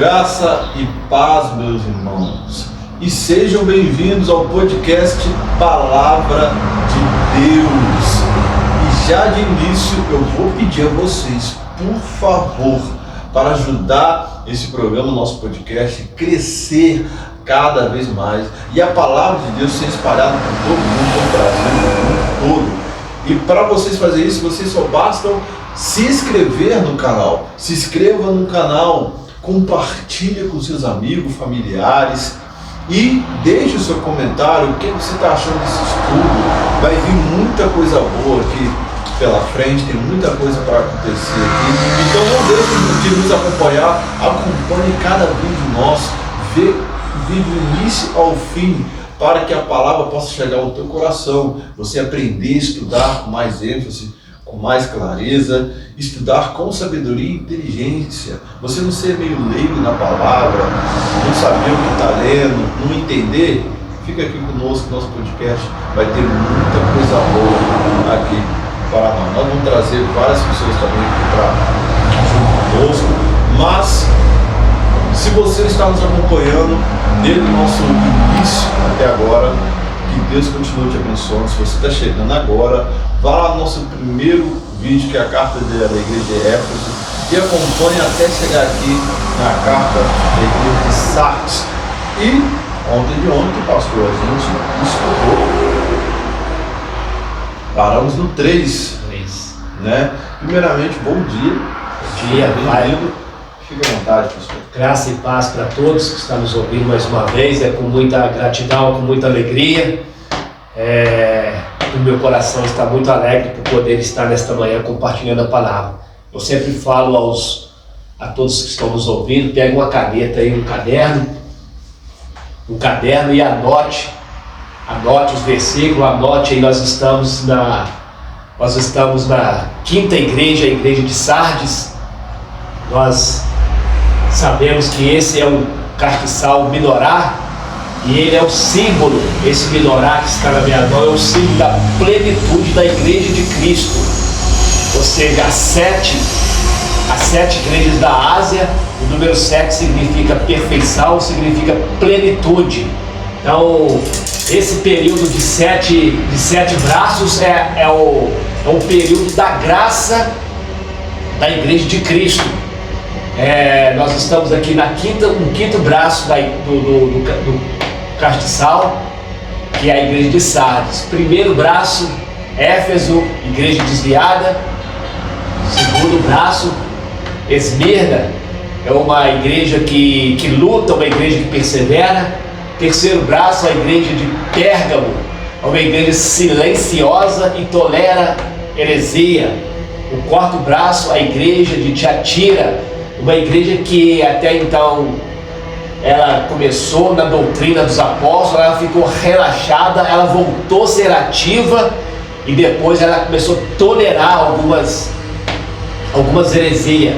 Graça e paz, meus irmãos, e sejam bem-vindos ao podcast Palavra de Deus. E já de início eu vou pedir a vocês, por favor, para ajudar esse programa, nosso podcast, a crescer cada vez mais e a palavra de Deus ser espalhada por todo mundo, pelo Brasil, por mundo todo. E para vocês fazerem isso, vocês só bastam se inscrever no canal. Se inscreva no canal, compartilhe com seus amigos, familiares e deixe o seu comentário. O que você está achando desse estudo? Vai vir muita coisa boa aqui pela frente, tem muita coisa para acontecer aqui. Então não deixe de nos acompanhar, acompanhe cada vídeo nosso, vê o vídeo do início ao fim, para que a palavra possa chegar ao teu coração, você aprender a estudar com mais ênfase, com mais clareza, estudar com sabedoria e inteligência, você não ser meio leigo na palavra, não saber o que está lendo, não entender. Fica aqui conosco, nosso podcast vai ter muita coisa boa aqui para nós. Nós vamos trazer várias pessoas também aqui junto conosco, mas se você está nos acompanhando desde o nosso início até agora, que Deus continue te abençoando. Se você está chegando agora, vá lá no nosso primeiro vídeo, que é a carta da igreja de Éfeso, e acompanhe até chegar aqui na carta da igreja de Sardes. E ontem, pastor, a gente estudou, paramos no 3, né? Primeiramente, bom dia. Bom dia, bem-vindo. Fique à vontade, pastor. Graça e paz para todos que estão nos ouvindo mais uma vez. É com muita gratidão, com muita alegria. O meu coração está muito alegre por poder estar nesta manhã compartilhando a palavra. Eu sempre falo a todos que estão nos ouvindo, pegue uma caneta aí, um caderno e anote os versículos, anote aí. Nós estamos na quinta igreja, a igreja de Sardes. Nós sabemos que esse é o castiçal menorá, e ele é o símbolo, esse menorá que está na minha mão, é o símbolo da plenitude da igreja de Cristo. Ou seja, as sete igrejas da Ásia, o número 7 significa perfeição, significa plenitude. Então, esse período de sete braços é o período da graça da igreja de Cristo. Nós estamos aqui no quinto braço do castiçal, que é a igreja de Sardes. Primeiro braço, Éfeso, igreja desviada. Segundo braço, Esmirna, é uma igreja que luta, uma igreja que persevera. Terceiro braço, a igreja de Pérgamo, é uma igreja silenciosa e tolera heresia. O quarto braço, a igreja de Tiatira, uma igreja que até então ela começou na doutrina dos apóstolos, ela ficou relaxada, ela voltou a ser ativa e depois ela começou a tolerar algumas heresias.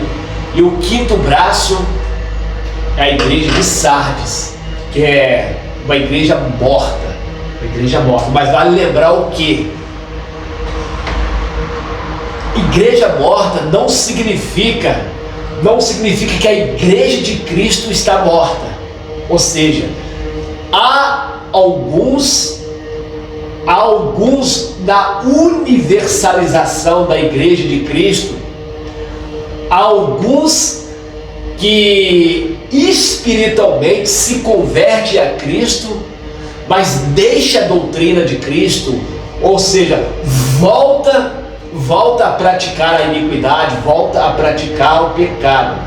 E o quinto braço é a igreja de Sardes, que é uma igreja morta, mas vale lembrar o que? Igreja morta não significa que a igreja de Cristo está morta. Ou seja, há alguns da universalização da igreja de Cristo, há alguns que espiritualmente se converte a Cristo, mas deixa a doutrina de Cristo, ou seja, volta a praticar a iniquidade, volta a praticar o pecado.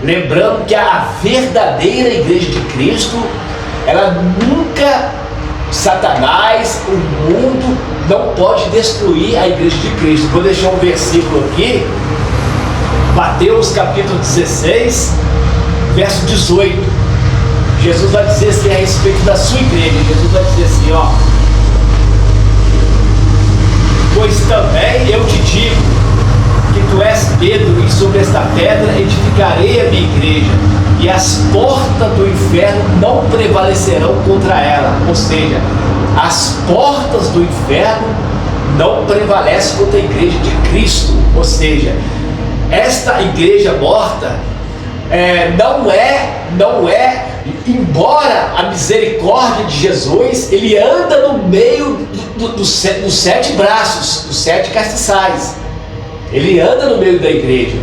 Lembrando que a verdadeira igreja de Cristo, ela nunca, Satanás, o mundo, não pode destruir a igreja de Cristo. Vou deixar um versículo aqui, Mateus capítulo 16, verso 18. Jesus vai dizer assim a respeito da sua igreja. Jesus vai dizer assim, pois também eu te digo que tu és Pedro, e sobre esta pedra edificarei a minha igreja, e as portas do inferno não prevalecerão contra ela. Ou seja, as portas do inferno não prevalecem contra a igreja de Cristo. Ou seja, esta igreja morta, não é, embora a misericórdia de Jesus, ele anda no meio dos 7 braços, dos 7 castiçais. Ele anda no meio da igreja.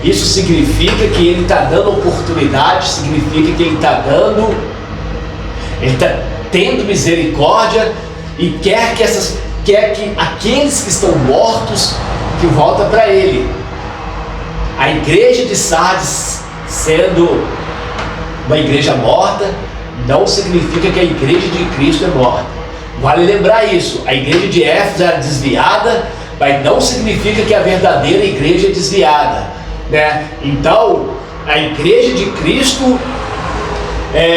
Isso significa que ele está dando oportunidade, significa que ele está tendo misericórdia e quer que aqueles que estão mortos que voltem para ele. A igreja de Sardes, sendo uma igreja morta, não significa que a igreja de Cristo é morta. Vale lembrar isso. A igreja de Éfeso era desviada, mas não significa que a verdadeira igreja é desviada, né? Então, a igreja de Cristo,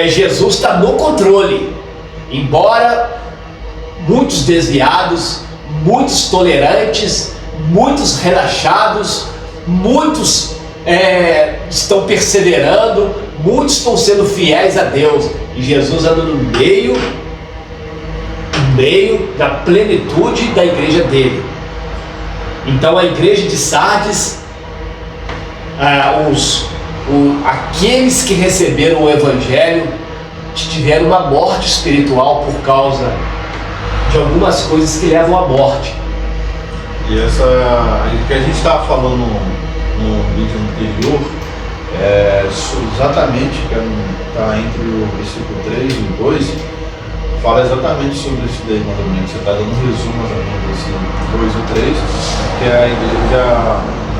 Jesus está no controle. Embora muitos desviados, muitos tolerantes, muitos relaxados, muitos estão perseverando, muitos estão sendo fiéis a Deus, e Jesus anda no meio da plenitude da igreja dele. Então a igreja de Sardes, aqueles que receberam o evangelho tiveram uma morte espiritual por causa de algumas coisas que levam à morte. E que a gente estava falando no vídeo anterior, exatamente, que está entre o versículo 3 e o 2, fala exatamente sobre isso daí, mais ou menos. Você está dando um resumo mais ou menos desse 2 e 3, que é a igreja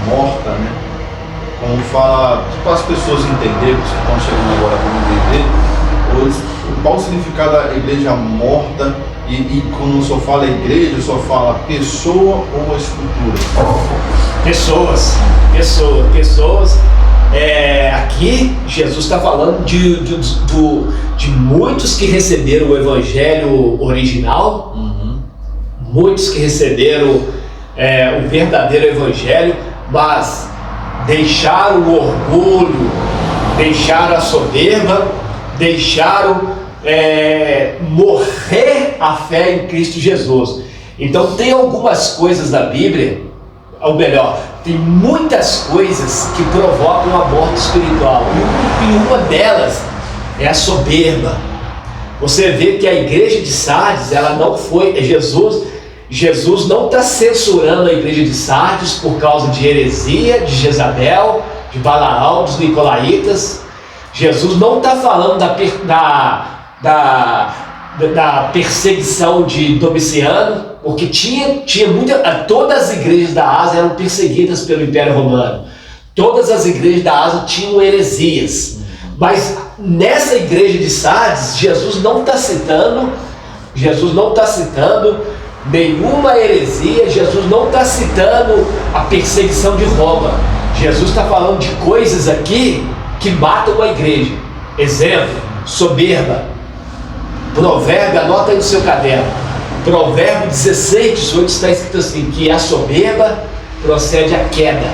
morta, né? Como fala, para as pessoas entenderem, que estão chegando agora para entender, qual o significado da igreja morta, e quando só fala igreja, só fala pessoa ou escultura? Pessoas. Aqui Jesus está falando de muitos que receberam o evangelho original, muitos que receberam o verdadeiro evangelho, mas deixaram o orgulho, deixaram a soberba, deixaram morrer a fé em Cristo Jesus. Então tem algumas coisas da Bíblia, ou melhor, tem muitas coisas que provocam a morte espiritual, e uma delas é a soberba. Você vê que a igreja de Sardes, ela não foi, Jesus não está censurando a igreja de Sardes por causa de heresia, de Jezabel, de Balaão, dos Nicolaítas. Jesus não está falando da perseguição de Domiciano, porque todas as igrejas da Ásia eram perseguidas pelo Império Romano. Todas as igrejas da Ásia tinham heresias. Mas nessa igreja de Sardes, Jesus não está citando nenhuma heresia, Jesus não está citando a perseguição de Roma. Jesus está falando de coisas aqui que matam a igreja. Exemplo, soberba. Provérbio, anota aí no seu caderno. Provérbio 16, 18 está escrito assim, que a soberba procede à queda,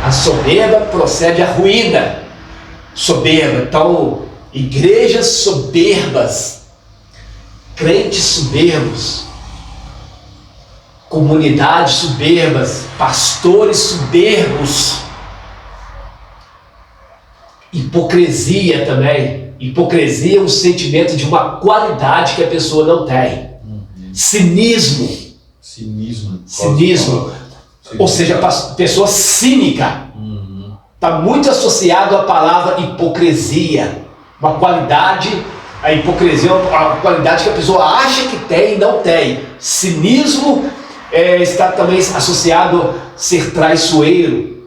a soberba procede à ruína. Soberba. Então, igrejas soberbas, crentes soberbos, comunidades soberbas, pastores soberbos, hipocrisia também. Hipocrisia é um sentimento de uma qualidade que a pessoa não tem. Cinismo. Ou seja, pessoa cínica. Está muito associado à palavra hipocrisia. Uma qualidade, a hipocrisia é uma qualidade que a pessoa acha que tem e não tem. Cinismo está também associado a ser traiçoeiro.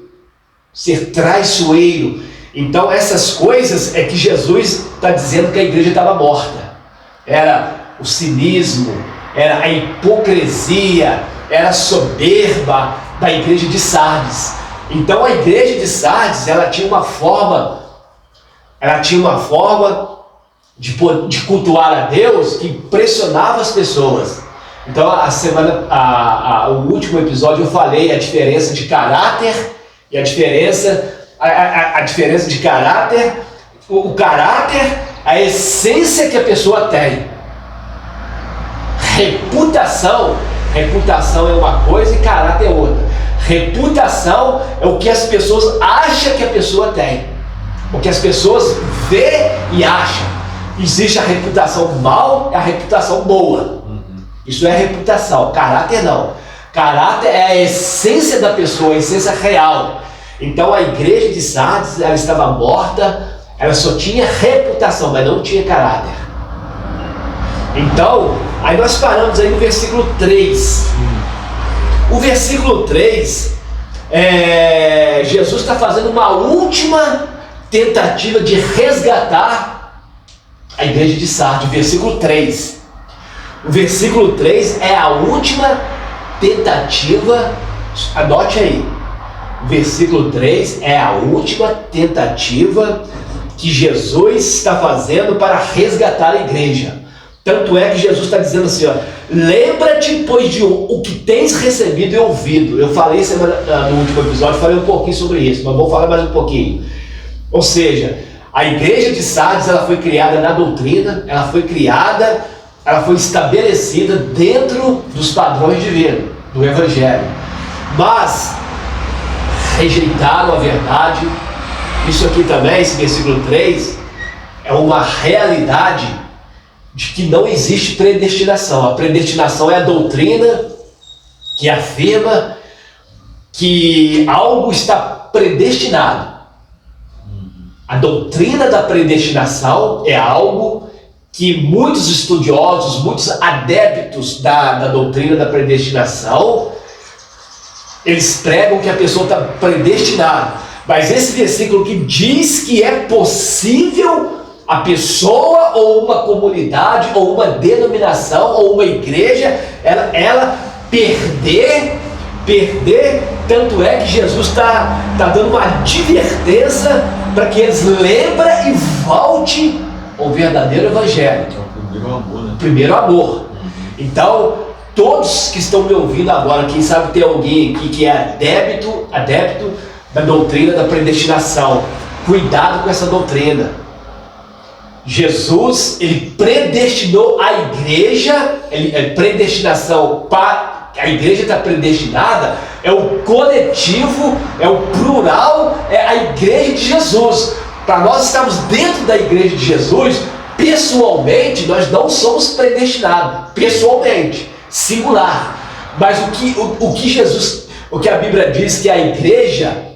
Então essas coisas é que Jesus está dizendo que a igreja estava morta. Era o cinismo, era a hipocrisia, era a soberba da igreja de Sardes. Então a igreja de Sardes, ela tinha uma forma de cultuar a Deus que impressionava as pessoas. Então o último episódio eu falei a diferença de caráter e a diferença de caráter, o caráter, a essência que a pessoa tem. Reputação é uma coisa e caráter é outra. Reputação é o que as pessoas acham que a pessoa tem. O que as pessoas vê e acham. Existe a reputação mal e a reputação boa. Isso é a reputação, caráter não. Caráter é a essência da pessoa, a essência real. Então a igreja de Sardes, ela estava morta, ela só tinha reputação, mas não tinha caráter. Então, aí nós paramos aí no versículo 3. O versículo 3, Jesus está fazendo uma última tentativa de resgatar a igreja de Sardes, versículo 3. O versículo 3 é a última tentativa, anote aí, o versículo 3 é a última tentativa que Jesus está fazendo para resgatar a igreja. Tanto é que Jesus está dizendo assim, ó, lembra-te, pois, de o que tens recebido e ouvido. Eu falei no último episódio, falei um pouquinho sobre isso, mas vou falar mais um pouquinho. Ou seja, a igreja de Sardes, ela foi criada na doutrina, ela foi estabelecida dentro dos padrões divinos, do Evangelho. Mas rejeitaram a verdade. Isso aqui também, esse versículo 3, é uma realidade de que não existe predestinação. A predestinação é a doutrina que afirma que algo está predestinado. A doutrina da predestinação é algo que muitos estudiosos, muitos adeptos da doutrina da predestinação, eles pregam que a pessoa está predestinada. Mas esse versículo que diz que é possível a pessoa ou uma comunidade ou uma denominação ou uma igreja, ela perder, tanto é que Jesus está dando uma advertência para que eles lembrem e voltem ao verdadeiro Evangelho. É o primeiro amor, né? Primeiro amor. Então, todos que estão me ouvindo agora, quem sabe tem alguém aqui que é adepto da doutrina da predestinação, cuidado com essa doutrina. Jesus, ele predestinou a igreja, predestinação para a igreja está predestinada, é o coletivo, é o plural, é a igreja de Jesus. Para nós estarmos dentro da igreja de Jesus, pessoalmente, nós não somos predestinados, pessoalmente, singular. Mas o que a Bíblia diz que a igreja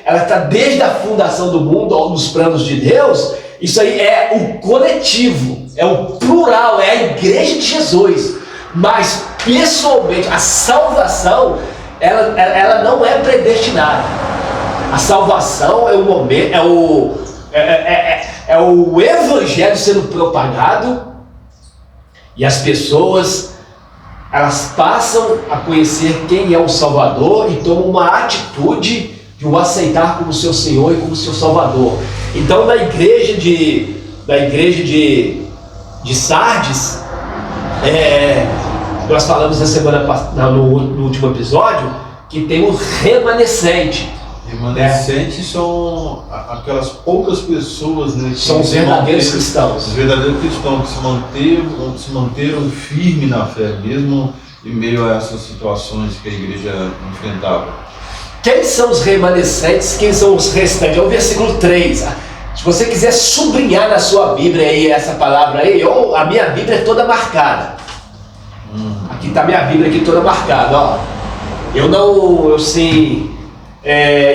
ela está desde a fundação do mundo, nos planos de Deus. Isso aí é o coletivo, é o plural, é a igreja de Jesus. Mas pessoalmente, a salvação, ela não é predestinada. A salvação é o momento, é o evangelho sendo propagado, e as pessoas, elas passam a conhecer quem é o Salvador e tomam uma atitude de o aceitar como seu Senhor e como seu Salvador. Então, na igreja de Sardes, nós falamos na semana passada, no último episódio, que tem um remanescente. Remanescentes são aquelas poucas pessoas, né, que são os verdadeiros cristãos. Os verdadeiros cristãos que se manteram firmes na fé, mesmo em meio a essas situações que a igreja enfrentava. Quem são os remanescentes? Quem são os restantes? É o versículo 3. Se você quiser sublinhar na sua Bíblia aí essa palavra aí, ou a minha Bíblia é toda marcada. Aqui está a minha Bíblia aqui toda marcada, ó. Eu sei,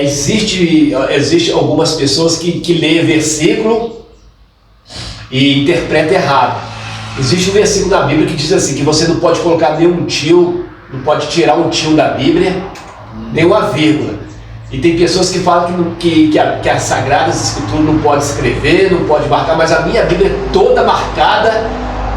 existe algumas pessoas que lêem versículo e interpretam errado. Existe um versículo na Bíblia que diz assim, que você não pode colocar nenhum tio, não pode tirar um tio da Bíblia, nem uma vírgula. E tem pessoas que falam que as Sagradas Escrituras não pode escrever, não pode marcar, mas a minha Bíblia é toda marcada,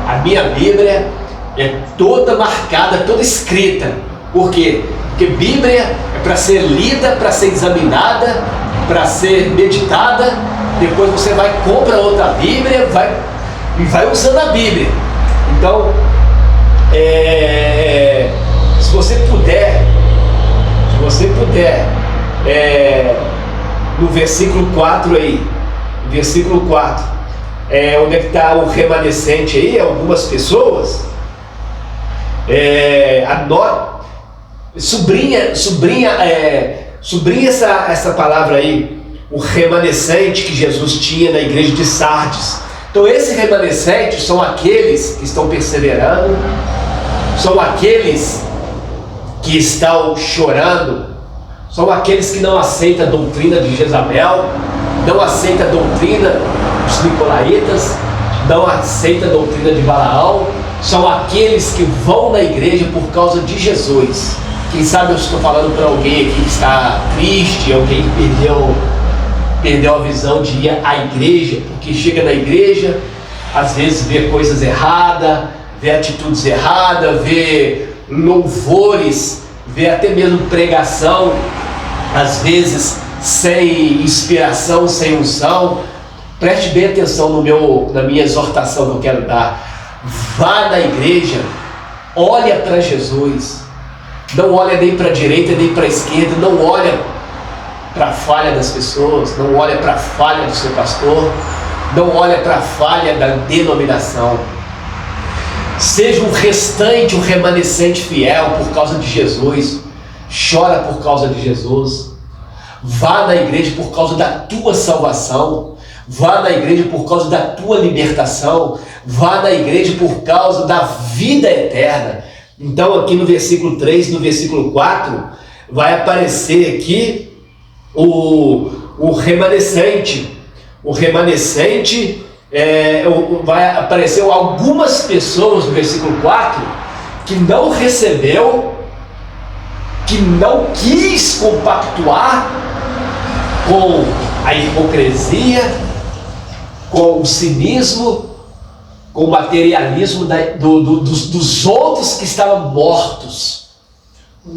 a minha Bíblia é toda marcada, toda escrita. Por quê? Porque Bíblia é para ser lida, para ser examinada, para ser meditada. Depois você vai, compra outra Bíblia, vai usando a Bíblia. Então, se você puder, no versículo 4 aí, versículo 4, onde é que está o remanescente aí, algumas pessoas, sobrinha essa palavra aí, o remanescente que Jesus tinha na igreja de Sardes. Então esse remanescente são aqueles que estão perseverando, são aqueles que estão chorando, são aqueles que não aceitam a doutrina de Jezabel, não aceitam a doutrina dos nicolaítas, não aceitam a doutrina de Balaão, são aqueles que vão na igreja por causa de Jesus. Quem sabe eu estou falando para alguém aqui que está triste, alguém que perdeu a visão de ir à igreja, porque chega na igreja, às vezes vê coisas erradas, vê atitudes erradas, vê louvores, vê até mesmo pregação, às vezes sem inspiração, sem unção. Preste bem atenção na minha exortação que eu quero dar. Vá na igreja, olha para Jesus, não olha nem para a direita nem para a esquerda, não olha para a falha das pessoas, não olha para a falha do seu pastor, não olha para a falha da denominação. Seja um restante, um remanescente fiel por causa de Jesus. Chora por causa de Jesus. Vá na igreja por causa da tua salvação. Vá na igreja por causa da tua libertação. Vá na igreja por causa da vida eterna. Então aqui no versículo 3, no versículo 4, vai aparecer aqui o remanescente. O remanescente, vai aparecer algumas pessoas no versículo 4 que não recebeu, que não quis compactuar com a hipocrisia, com o cinismo, com o materialismo dos outros que estavam mortos. Os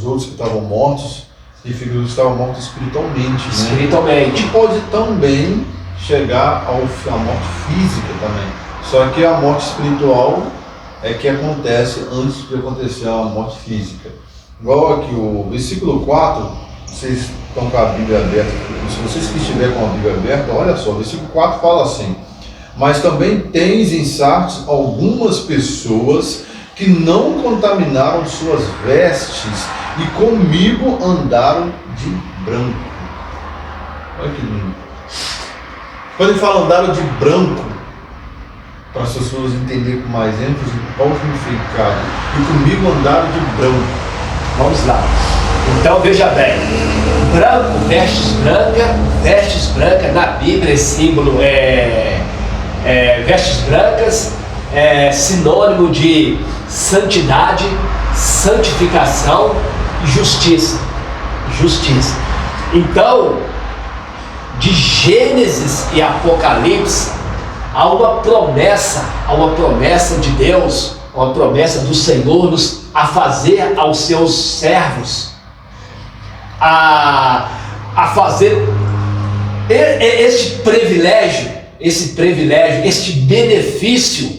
outros que estavam mortos, significa que estavam mortos espiritualmente. Espiritualmente. E pode também chegar à morte física também. Só que a morte espiritual é que acontece antes de acontecer a morte física. Igual aqui o versículo 4, vocês estão com a Bíblia aberta. Se vocês que estiverem com a Bíblia aberta, olha só, o versículo 4 fala assim: mas também tens em Sardes algumas pessoas que não contaminaram suas vestes e comigo andaram de branco. Olha que lindo. Quando ele fala andaram de branco, para as pessoas entenderem com mais ênfase qual o significado, e comigo andaram de branco. Vamos lá. Então veja bem, branco, vestes brancas, na Bíblia esse símbolo vestes brancas é sinônimo de santidade, santificação e justiça. Então, de Gênesis e Apocalipse, há uma promessa de Deus, uma promessa do Senhor a fazer aos seus servos, a fazer este privilégio, este benefício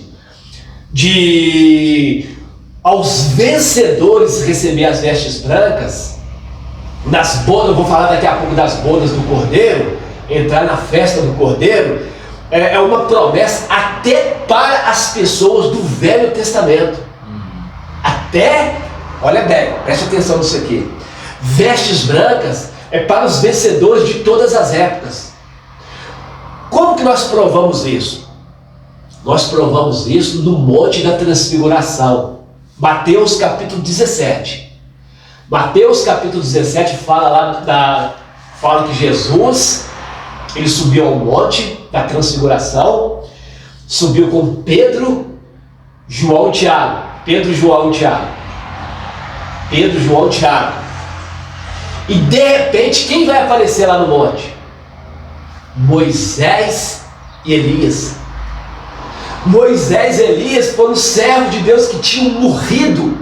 de aos vencedores receber as vestes brancas nas bodas. Eu vou falar daqui a pouco das bodas do Cordeiro, entrar na festa do Cordeiro. É uma promessa até para as pessoas do Velho Testamento. Até, olha bem, preste atenção nisso aqui. Vestes brancas é para os vencedores de todas as épocas. Como que nós provamos isso? Nós provamos isso no Monte da Transfiguração. Mateus capítulo 17. Mateus capítulo 17 fala que Jesus, ele subiu ao Monte da Transfiguração, subiu com Pedro, João e Tiago. Pedro, João e Tiago. E de repente, quem vai aparecer lá no monte? Moisés e Elias. Moisés e Elias foram servos de Deus que tinham morrido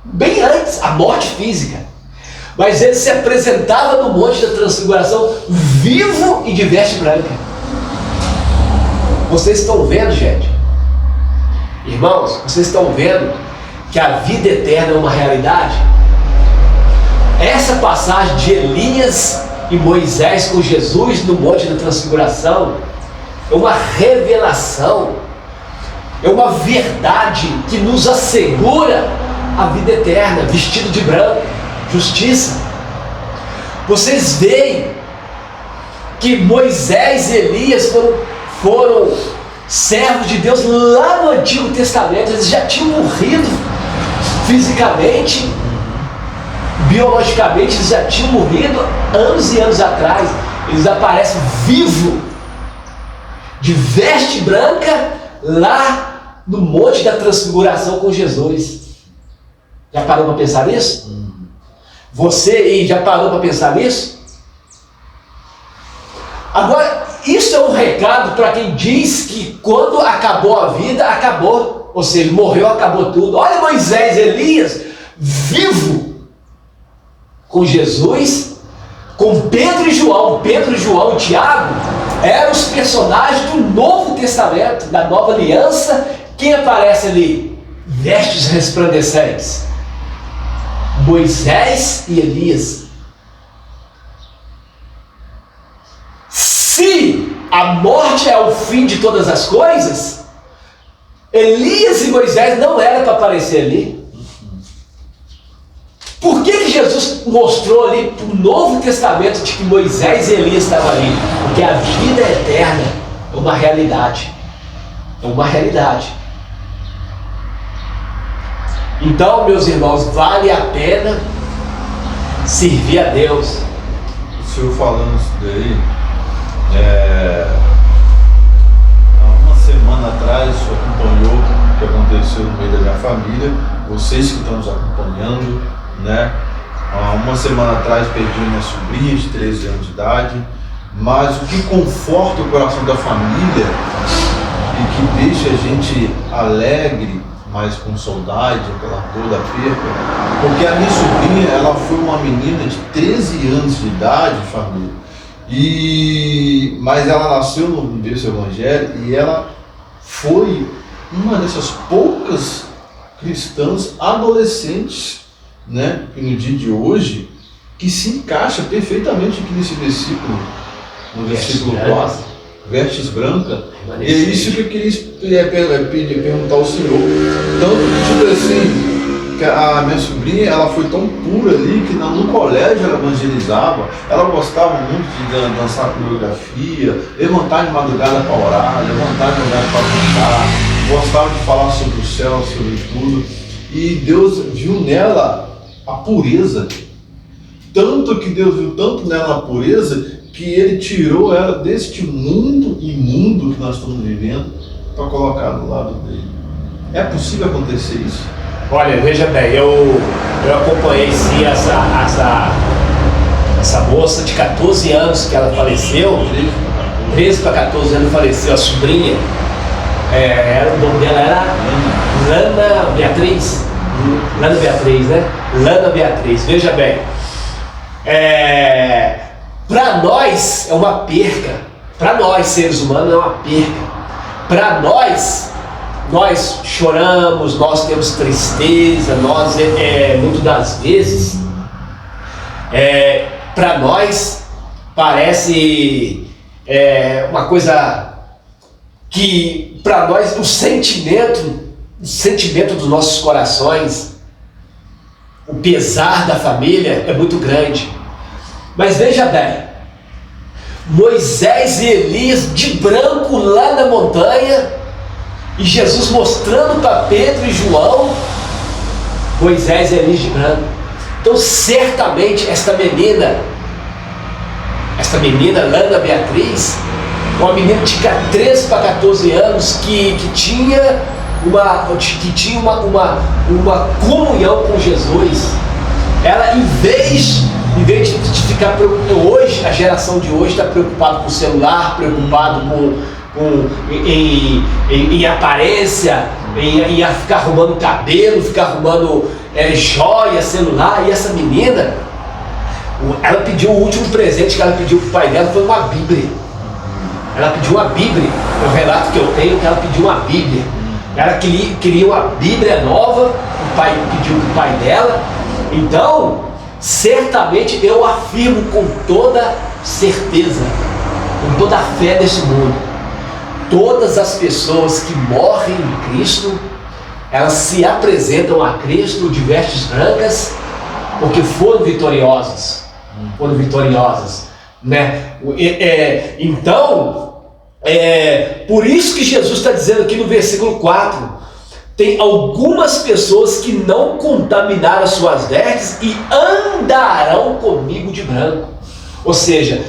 bem antes, a morte física. Mas ele se apresentava no Monte da Transfiguração vivo e de veste branca. Vocês estão vendo, gente? Irmãos, vocês estão vendo que a vida eterna é uma realidade? Essa passagem de Elias e Moisés com Jesus no Monte da Transfiguração é uma revelação, é uma verdade que nos assegura a vida eterna, vestido de branco, justiça. Vocês veem que Moisés e Elias foram servos de Deus lá no Antigo Testamento. Eles já tinham morrido fisicamente, biologicamente, eles já tinham morrido anos e anos atrás. Eles aparecem vivos, de veste branca, lá no Monte da Transfiguração com Jesus. Já parou para pensar nisso? Você aí já parou para pensar nisso? Agora, isso é um recado para quem diz que quando acabou a vida, acabou. Ou seja, morreu, acabou tudo. Olha Moisés e Elias, vivo com Jesus, com Pedro e João. Pedro, João e Tiago eram os personagens do Novo Testamento, da Nova Aliança. Quem aparece ali? Vestes resplandecentes. Moisés e Elias. Se a morte é o fim de todas as coisas, Elias e Moisés não eram para aparecer ali. Por que Jesus mostrou ali para o Novo Testamento de que Moisés e Elias estavam ali? Porque a vida eterna é uma realidade. É uma realidade. Então, meus irmãos, vale a pena servir a Deus. O senhor falando isso daí, há uma semana atrás, o senhor acompanhou o que aconteceu no meio da minha família, vocês que estão nos acompanhando, né? Há uma semana atrás perdi minha sobrinha de 13 anos de idade, mas o que conforta o coração da família e que deixa a gente alegre, mas com saudade, aquela dor da perda, porque a minha sobrinha, ela foi uma menina de 13 anos de idade, família, mas ela nasceu no berço evangélico e ela foi uma dessas poucas cristãs adolescentes, né, que no dia de hoje, que se encaixa perfeitamente aqui nesse versículo, no versículo 4, vestes branca. E é isso que eu queria perguntar ao senhor. Tanto que, tipo assim, que a minha sobrinha, ela foi tão pura ali que no colégio ela evangelizava, ela gostava muito de dançar coreografia, levantar de madrugada para orar, levantar de madrugada para cantar, gostava de falar sobre o céu, sobre tudo. E Deus viu nela a pureza, tanto que Deus viu tanto nela a pureza, que Ele tirou ela deste mundo imundo que nós estamos vivendo para colocar do lado dele. É possível acontecer isso? Olha, veja bem, eu acompanhei sim essa moça de 14 anos que ela faleceu, 13 para 14 anos faleceu, a sobrinha, o nome dela era Lana Beatriz, né? Lana Beatriz, veja bem, para nós é uma perca, para nós seres humanos é uma perca, para nós choramos, nós temos tristeza, nós muitas das vezes, para nós parece uma coisa que para nós o sentimento dos nossos corações, o pesar da família é muito grande. Mas veja bem, Moisés e Elias de branco lá na montanha, e Jesus mostrando para Pedro e João, Moisés e Elias de branco. Então certamente esta menina Lana Beatriz, uma menina de 13 para 14 anos que tinha uma comunhão com Jesus, ela em vez de ficar preocupada, hoje, a geração de hoje está preocupada com o celular, preocupado em aparência, em ficar arrumando cabelo, ficar arrumando joia, celular. E essa menina, ela pediu o último presente que ela pediu para o pai dela, foi uma Bíblia. Ela pediu uma Bíblia, é o relato que eu tenho, que ela pediu uma Bíblia. Ela queria uma Bíblia nova, o pai pediu para o pai dela. Então, certamente eu afirmo com toda certeza, com toda a fé desse mundo, todas as pessoas que morrem em Cristo, elas se apresentam a Cristo de vestes brancas, porque foram vitoriosas, foram vitoriosas, né? Então, por isso que Jesus está dizendo aqui no versículo 4, tem algumas pessoas que não contaminaram as suas vestes e andarão comigo de branco. Ou seja,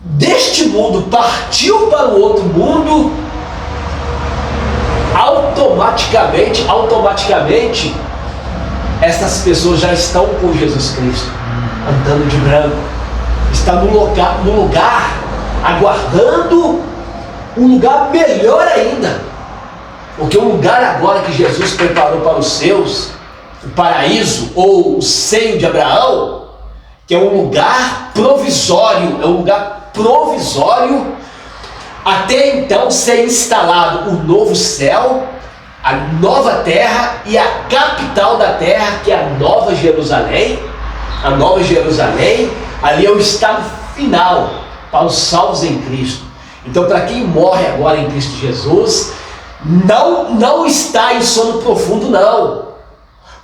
deste mundo partiu para o outro mundo, automaticamente essas pessoas já estão com Jesus Cristo, andando de branco, está no lugar aguardando um lugar melhor ainda, porque o lugar agora que Jesus preparou para os seus, o paraíso ou o seio de Abraão, que é um lugar provisório, até então ser instalado o novo céu, a nova terra e a capital da terra, que é a Nova Jerusalém. A Nova Jerusalém, ali é o estado final para os salvos em Cristo. Então, para quem morre agora em Cristo Jesus, não está em sono profundo,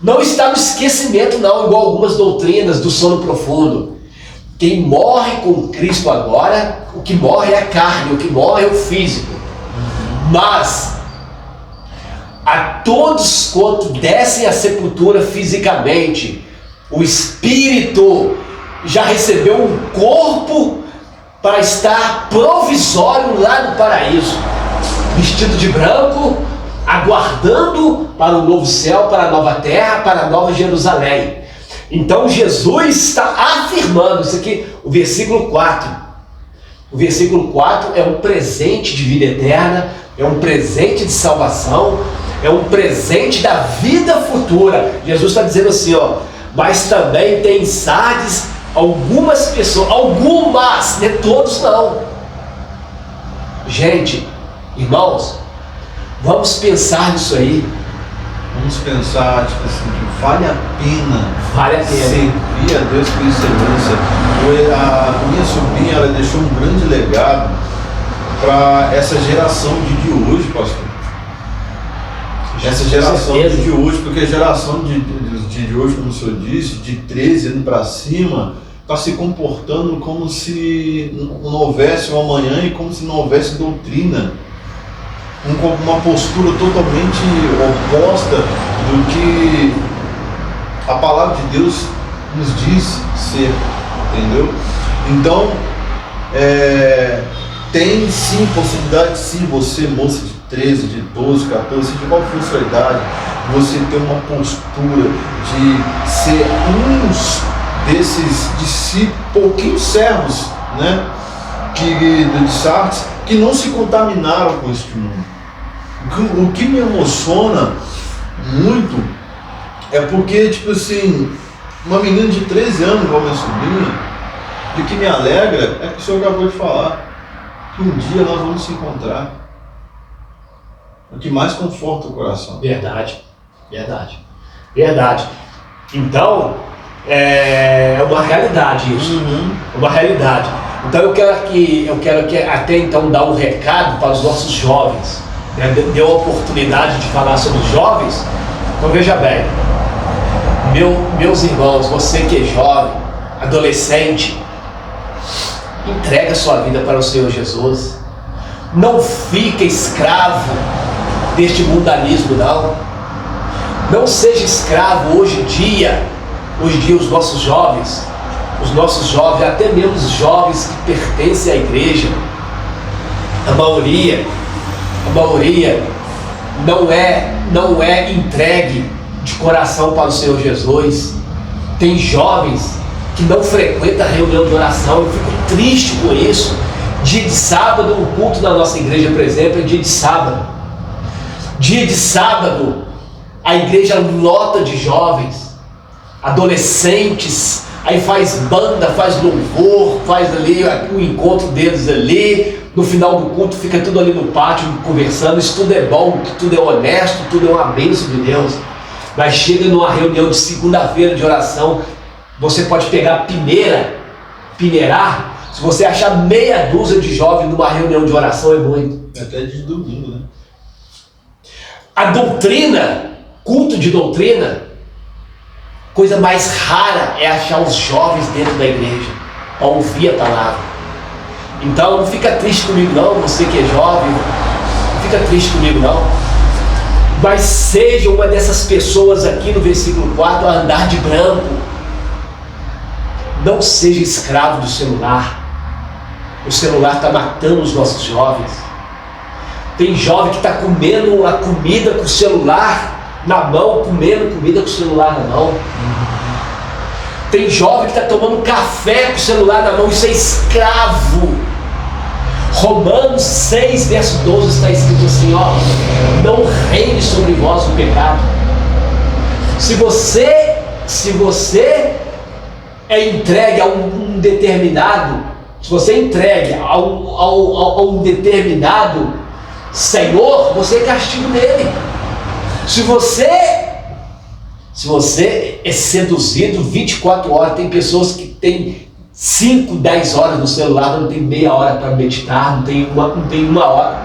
não está no esquecimento, não, igual algumas doutrinas do sono profundo. Quem morre com Cristo agora, o que morre é a carne, o que morre é o físico. Mas a todos quanto descem à sepultura fisicamente, o espírito já recebeu um corpo para estar provisório lá no paraíso, vestido de branco, aguardando para o novo céu, para a nova terra, para a nova Jerusalém. Então Jesus está afirmando isso aqui, o versículo 4. O versículo 4 é um presente de vida eterna, é um presente de salvação, é um presente da vida futura. Jesus está dizendo assim, mas também tem em Sardes algumas pessoas, algumas, não é todos não. Gente, irmãos, vamos pensar nisso aí. Vamos pensar, tipo assim, que vale a pena servir a Deus com excelência. A minha sobrinha, ela deixou um grande legado para essa geração de hoje, pastor. Essa geração de hoje, porque a geração de hoje, como o senhor disse, de 13 anos para cima, está se comportando como se não houvesse um amanhã e como se não houvesse doutrina. Uma postura totalmente oposta do que a palavra de Deus nos diz ser, entendeu? Então, tem sim possibilidade, sim, você, moça de 13, de 12, 14, de qual for a sua idade, você ter uma postura de ser desses discípulos, pouquinhos servos, né, de Sardes, que não se contaminaram com este mundo. O que me emociona muito é porque, tipo assim, uma menina de 13 anos, igual minha sobrinha, o que me alegra é que o senhor acabou de falar, que um dia nós vamos se encontrar. O que mais conforta o coração. Verdade. Então, é uma realidade isso. É uma realidade. Então eu quero que até então dar um recado para os nossos jovens. Deu a oportunidade de falar sobre os jovens. Então veja bem, meus irmãos, você que é jovem, adolescente, entrega a sua vida para o Senhor Jesus. Não fica escravo deste mundanismo, não seja escravo hoje em dia os nossos jovens, até mesmo os jovens que pertencem à igreja, a maioria não é entregue de coração para o Senhor Jesus. Tem jovens que não frequentam a reunião de oração. Eu fico triste com isso. Dia de sábado, o culto da nossa igreja, por exemplo, é dia de sábado. Dia de sábado, a igreja lota de jovens, adolescentes, aí faz banda, faz louvor, faz ali o encontro deles ali. No final do culto fica tudo ali no pátio conversando. Isso tudo é bom, tudo é honesto, tudo é uma bênção de Deus. Mas chega numa reunião de segunda-feira de oração, você pode peneirar. Se você achar meia dúzia de jovens numa reunião de oração, é muito. Até de domingo, né? A doutrina, culto de doutrina, Coisa mais rara é achar os jovens dentro da igreja para ouvir a palavra. Então não fica triste comigo não, você que é jovem, não fica triste comigo não. Mas seja uma dessas pessoas aqui no versículo 4 a andar de branco. Não seja escravo do celular. O celular está matando os nossos jovens. Tem jovem que está comendo a comida com o celular na mão, comendo comida com o celular na mão. Tem jovem que está tomando café com o celular na mão. Isso é escravo. Romanos 6, verso 12 está escrito assim, ó: não reine sobre vós o pecado. Se você é entregue a um determinado, se você é entregue a um determinado Senhor, você é castigo dele. Se você é seduzido 24 horas, tem pessoas que têm 5, 10 horas no celular, não tem meia hora para meditar, não tem uma hora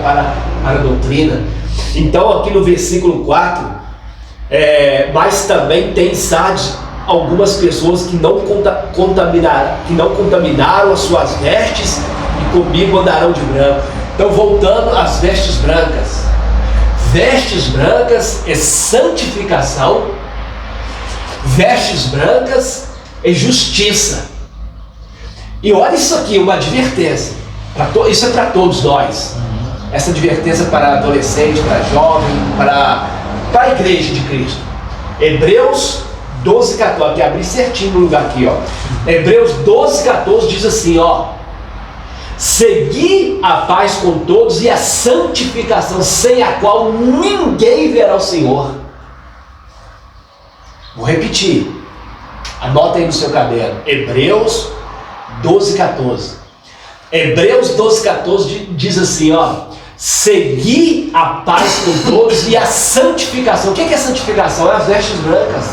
para a doutrina. Então aqui no versículo 4, mas também tem Sardes algumas pessoas que não contaminaram as suas vestes e comigo andarão de branco. Então voltando às vestes brancas. Vestes brancas é santificação, vestes brancas é justiça. E olha isso aqui, uma advertência. Isso é para todos nós. Essa advertência para adolescente, para jovem, para a igreja de Cristo. Hebreus 12, 14, que abri certinho no lugar aqui, ó. Hebreus 12, 14 diz assim, ó: segui a paz com todos e a santificação, sem a qual ninguém verá o Senhor. Vou repetir, anota aí no seu caderno, Hebreus 12, 14. Hebreus 12, 14 diz assim, ó: segui a paz com todos e a santificação. O que é santificação? É as vestes brancas.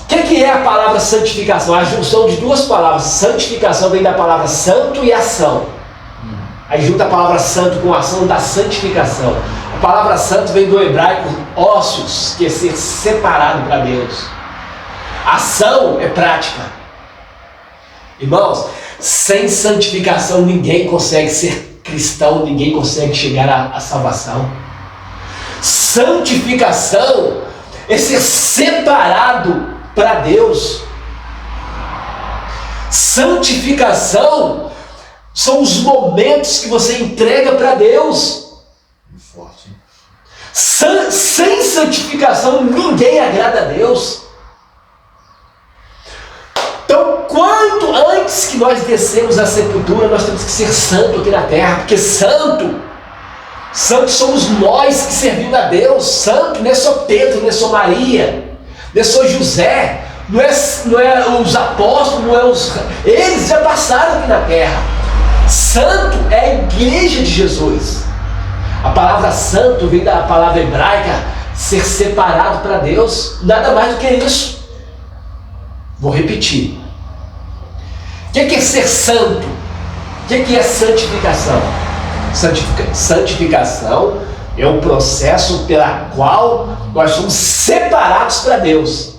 O que é a palavra santificação? A junção de duas palavras. Santificação vem da palavra santo e ação. Aí junta a palavra santo com ação da santificação. A palavra santo vem do hebraico ósseos, que é ser separado para Deus. Ação é prática. Irmãos, sem santificação ninguém consegue ser cristão, ninguém consegue chegar à salvação. Santificação é ser separado para Deus. Santificação são os momentos que você entrega para Deus. Forte. Sem santificação ninguém agrada a Deus. Então, quanto antes que nós descemos à sepultura, nós temos que ser santo aqui na terra, porque santos somos nós que servimos a Deus. Santo não é só Pedro, não é só Maria, não é só José, não é os apóstolos, eles já passaram aqui na terra. Santo é a igreja de Jesus. A palavra santo vem da palavra hebraica ser separado para Deus, nada mais do que isso. Vou repetir. O que é ser santo? O que é santificação? Santificação é um processo pela qual nós somos separados para Deus.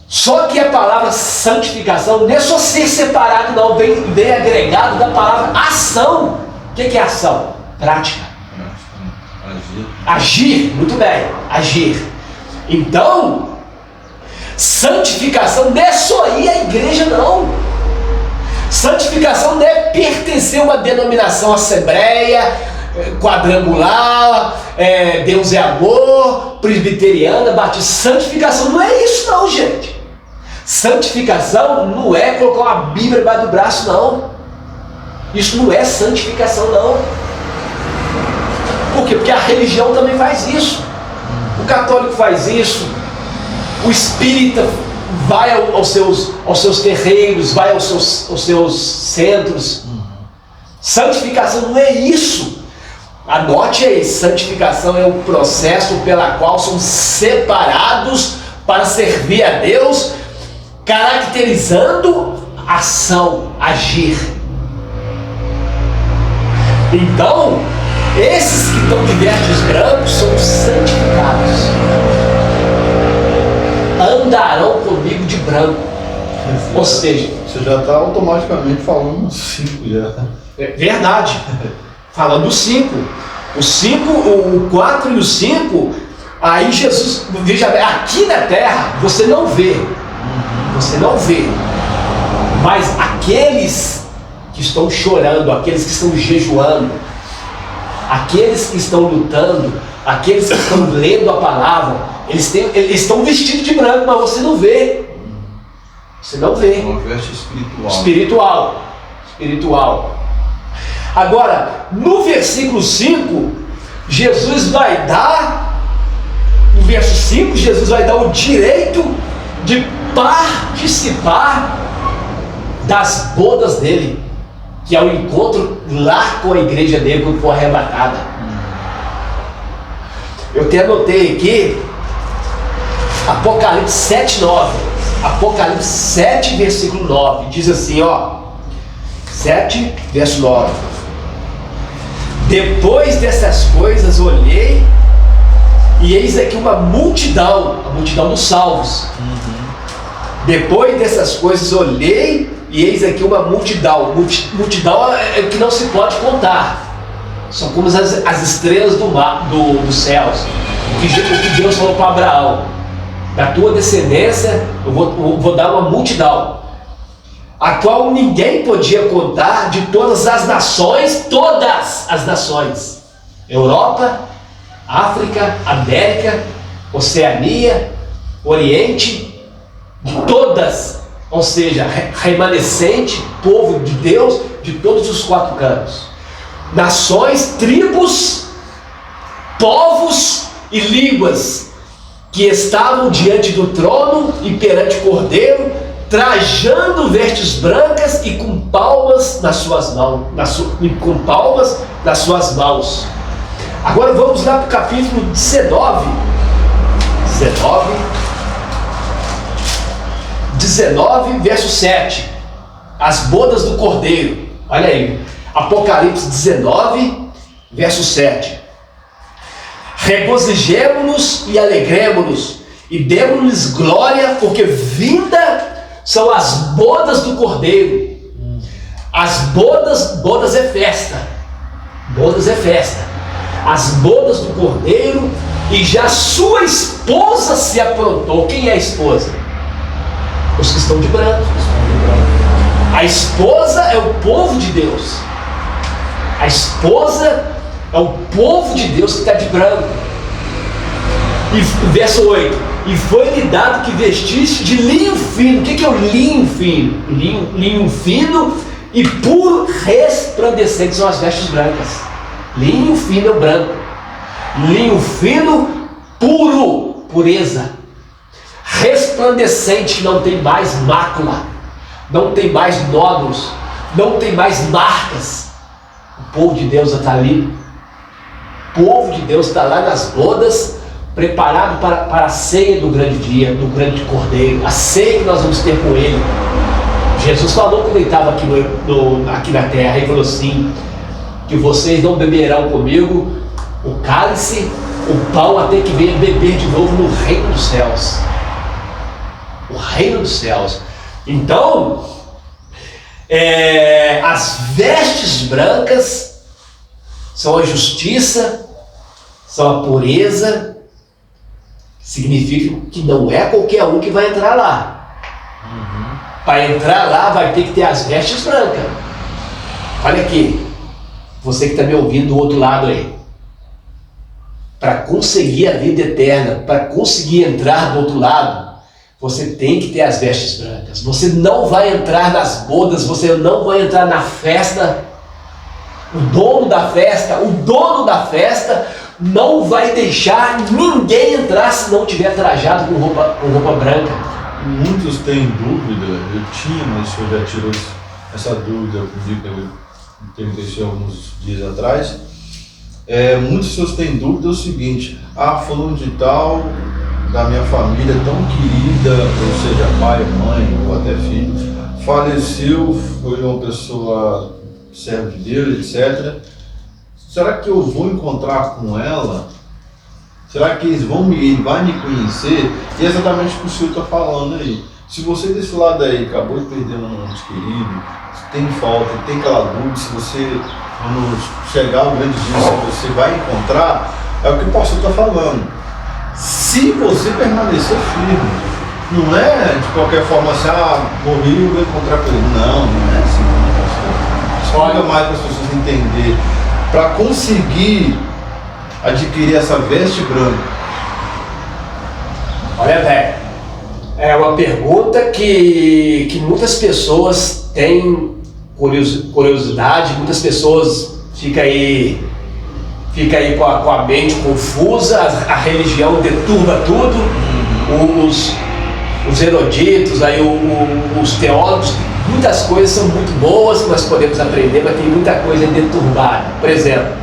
Só que a palavra santificação não é só ser separado, não, vem agregado da palavra ação. O que é ação? Prática. Agir, muito bem, agir. Então, santificação não é só ir à igreja, não. Santificação não é pertencer a uma denominação assembleia, quadrangular, Deus é amor, presbiteriana, batista. Santificação não é isso não, gente. Santificação não é colocar uma Bíblia debaixo do braço, não. Isso não é santificação, não. Por quê? Porque a religião também faz isso. O católico faz isso. O espírita vai aos seus terreiros, vai aos seus centros. Santificação não é isso. Anote aí, santificação é o processo pela qual somos separados para servir a Deus, caracterizando ação, agir. Então, Esses que estão de vestes brancos são os santificados. Andarão comigo de branco. Ou seja, você já está automaticamente falando uns 5 já. É verdade. Falando dos 5. Os 5, o 4 e o 5, aí Jesus, veja bem, aqui na terra você não vê. Você não vê. Mas aqueles que estão chorando, aqueles que estão jejuando, aqueles que estão lutando, aqueles que estão lendo a palavra, eles estão vestidos de branco, mas você não vê. Você não vê. É uma veste espiritual. Espiritual. Agora, no versículo 5, Jesus vai dar, no verso 5, Jesus vai dar o direito de participar das bodas dele, que é o encontro lá com a igreja dele quando for arrebatada. Eu até anotei aqui Apocalipse 7, 9. Apocalipse 7, versículo 9. Diz assim, ó. 7, verso 9. Depois dessas coisas olhei, e eis aqui uma multidão, a multidão dos salvos. Depois dessas coisas olhei, e eis aqui uma multidão. Multidão é que não se pode contar. São como as estrelas dos céus. O que Deus falou para Abraão: da tua descendência eu vou dar uma multidão, a qual ninguém podia contar, de todas as nações, Europa, África, América, Oceania, Oriente, de todas, ou seja, remanescente, povo de Deus, de todos os 4 cantos, nações, tribos, povos e línguas, que estavam diante do trono e perante o Cordeiro, trajando vestes brancas e com palmas nas suas mãos. Agora vamos lá para o capítulo 19, verso 7. As bodas do Cordeiro. Olha aí, Apocalipse 19, verso 7. Regozijemo-nos e alegremo-nos e demo-lhes glória, porque vinda são as bodas do Cordeiro. As bodas é festa. Bodas é festa. As bodas do Cordeiro, e já sua esposa se aprontou. Quem é a esposa? Os que estão de branco. A esposa é o povo de Deus. A esposa é o povo de Deus que está de branco. E verso 8: e foi-lhe dado que vestisse de linho fino. O que é o linho fino? Linho fino e puro, resplandecente, são as vestes brancas. Linho fino é o branco. Linho fino, puro, pureza. Resplandecente, que não tem mais mácula, não tem mais nódulos, não tem mais marcas. O povo de Deus está ali. O povo de Deus está lá nas bodas, preparado para a ceia do grande dia, do grande Cordeiro, a ceia que nós vamos ter com Ele. Jesus falou quando Ele estava aqui na terra, Ele falou assim: que vocês não beberão comigo o cálice, o pão, até que venha beber de novo no reino dos céus. O reino dos céus. Então, as vestes brancas são a justiça, são a pureza. Significa que não é qualquer um que vai entrar lá. Para entrar lá vai ter que ter as vestes brancas. Olha aqui, você que está me ouvindo do outro lado aí, para conseguir a vida eterna, para conseguir entrar do outro lado, você tem que ter as vestes brancas. Você não vai entrar nas bodas, você não vai entrar na festa. O dono da festa não vai deixar ninguém entrar se não tiver trajado com roupa branca. Muitos têm dúvida, eu tinha, mas o senhor já tirou essa dúvida comigo, eu perguntei isso alguns dias atrás. Muitas pessoas têm dúvida o seguinte: fulano de tal, da minha família tão querida, ou seja, pai, mãe ou até filho, faleceu, foi uma pessoa servo de Deus, etc. será que eu vou encontrar com ela? Será que ele vai me conhecer? E é exatamente o que o senhor está falando aí. Se você desse lado aí acabou de perder um ente querido, tem falta, tem aquela dúvida, se você, quando chegar o grande dia, se você vai encontrar, é o que o pastor está falando. Se você permanecer firme, não é de qualquer forma assim, morri, eu vou encontrar com ele. Não é assim, né, pastor? Explica mais para as pessoas entenderem. Para conseguir adquirir essa veste branca. Olha, velho, é uma pergunta que muitas pessoas têm curiosidade, muitas pessoas ficam aí com a mente confusa, a religião deturba tudo, os eruditos, aí os teólogos, muitas coisas são muito boas que nós podemos aprender, mas tem muita coisa deturbada. Por exemplo,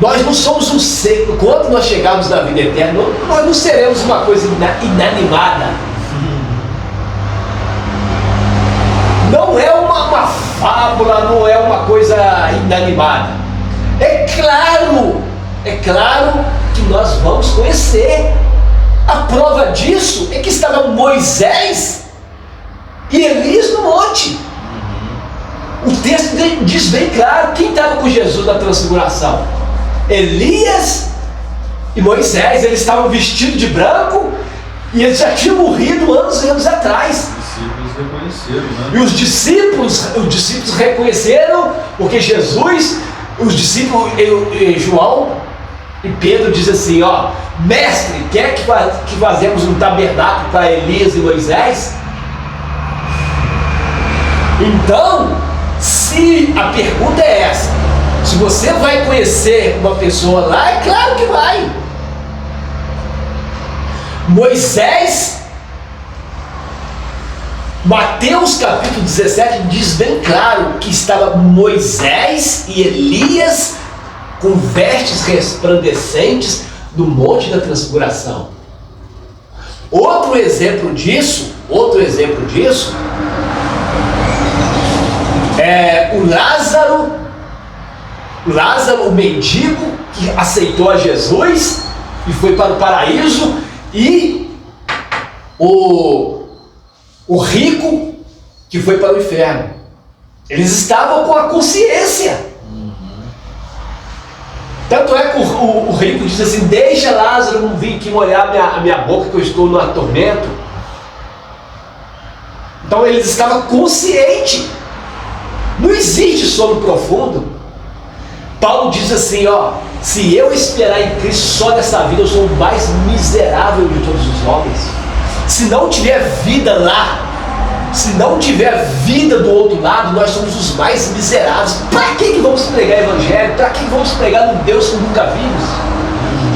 nós não somos um ser, quando nós chegarmos na vida eterna, nós não seremos uma coisa inanimada. Não é uma fábula, não é uma coisa inanimada. É claro que nós vamos conhecer. A prova disso é que estava Moisés e Elias no monte. O texto diz bem claro quem estava com Jesus na transfiguração. Elias e Moisés, eles estavam vestidos de branco e eles já tinham morrido anos e anos atrás. Os discípulos reconheceram, né? E os discípulos reconheceram, porque Jesus, os discípulos, João e Pedro dizem assim, ó, mestre, quer que fazemos um tabernáculo para Elias e Moisés? Então, se a pergunta é essa, se você vai conhecer uma pessoa lá, é claro que vai. Moisés, Mateus capítulo 17 diz bem claro que estava Moisés e Elias com vestes resplandecentes no monte da transfiguração. Outro exemplo disso é o Lázaro, o mendigo que aceitou a Jesus e foi para o paraíso, e o rico que foi para o inferno. Eles estavam com a consciência. Tanto é que o rico diz assim, deixa Lázaro não vir aqui molhar a minha boca que eu estou no tormento. Então eles estavam conscientes. Não existe sono profundo. Paulo diz assim, ó, se eu esperar em Cristo só nessa vida, eu sou o mais miserável de todos os homens. Se não tiver vida lá, se não tiver vida do outro lado, nós somos os mais miseráveis. Para que vamos pregar evangelho? Para que vamos pregar num Deus que nunca vimos?